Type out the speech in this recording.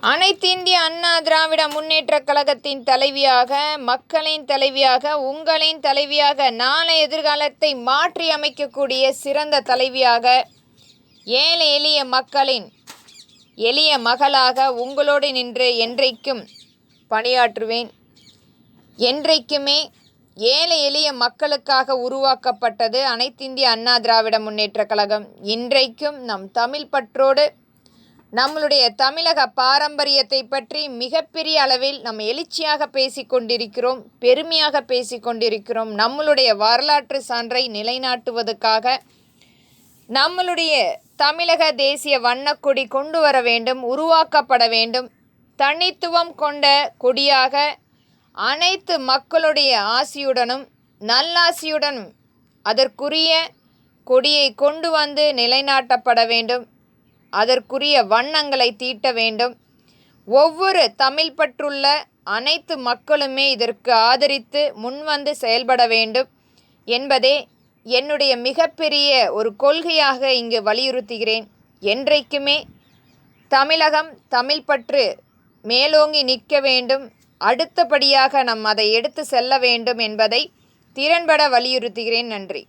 அனைத்திந்திய அண்ணா திராவிட முன்னேற்றக் கழகத்தின் தலைவியாக, மக்களின் தலைவியாக, உங்களின் தலைவியாக, நாளை எதிர்காலத்தை மாற்றி அமைக்கக்கூடிய சிறந்த தலைவியாக, ஏழை எளிய மக்களின் எளிய மகளாக உங்களோடு நின்று என்றைக்கும் பணியாற்றுவேன். என்றைக்குமே ஏழை எளிய மக்களுக்காக உருவாக்கப்பட்டது அனைத்திந்திய அண்ணா திராவிட முன்னேற்றக் கழகம். இன்றைக்கும் நம் தமிழ் பற்றோடு நம்மளுடைய தமிழக பாரம்பரியத்தை பற்றி மிகப்பெரிய அளவில் நம்ம எழுச்சியாக பேசிக்கொண்டிருக்கிறோம், பெருமையாக பேசிக்கொண்டிருக்கிறோம். நம்மளுடைய வரலாற்று சான்றை நிலைநாட்டுவதற்காக நம்மளுடைய தமிழக தேசிய வண்ணக்கொடி கொண்டு வர வேண்டும், உருவாக்கப்பட வேண்டும். தனித்துவம் கொண்ட கொடியாக அனைத்து மக்களுடைய ஆசியுடனும் நல்லாசியுடனும் அதற்குரிய கொடியை கொண்டு வந்து நிலைநாட்டப்பட வேண்டும். அதற்குரிய வண்ணங்களை தீட்ட வேண்டும். ஒவ்வொரு தமிழ் பற்றுள்ள அனைத்து மக்களுமே இதற்கு ஆதரித்து முன்வந்து செயல்பட வேண்டும் என்பதே என்னுடைய மிகப்பெரிய ஒரு கொள்கையாக இங்கு வலியுறுத்துகிறேன். என்றைக்குமே தமிழகம் தமிழ் பற்று மேலோங்கி நிற்க வேண்டும். அடுத்தபடியாக அதை எடுத்து செல்ல வேண்டும் என்பதை திறன்பட வலியுறுத்துகிறேன். நன்றி.